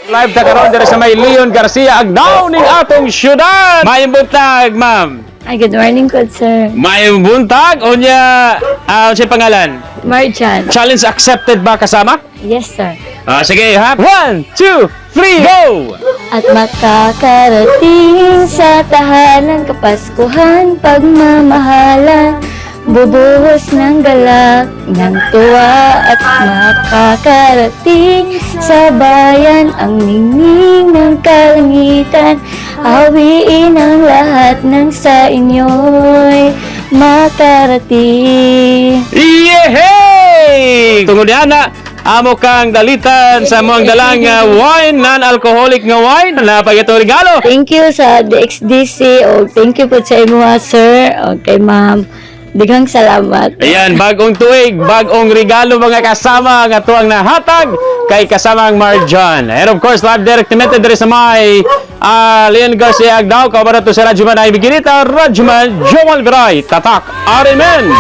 Live ta karon diri sa may Leon Garcia Agnaw ning atong syudad. Mayong buntag, ma'am. Ay, good morning, good sir. Mayong buntag unya sa pangalan. Marjan. Challenge accepted ba kasama? Yes, sir. Sige ha. 1, 2, 3, go! At makakarating sa tahanan kapaskuhan, pagmamahalan, bubuhos ng galak ng tuwa at makakarating sa bayan ang ningning ng kalangitan. Hawiin ang lahat ng sa inyo'y makarating. Yehey! Tungod na amo kang dalitan sa moang dalang wine, non-alcoholic nga wine na pagito regalo. Thank you sa DXDC o thank you po sa imo, sir, o kay ma'am. Dighang salamat. Ayan, bagong tuig, bagong regalo mga kasama nga tuwang nahatag kay kasamang Marjan. And of course, live direct emitted diri sa may Leon Garcia Agnaw. Kabarat to sa Radyoman ay Biginita, Radyoman Joel Viray, Tatak, Arimen!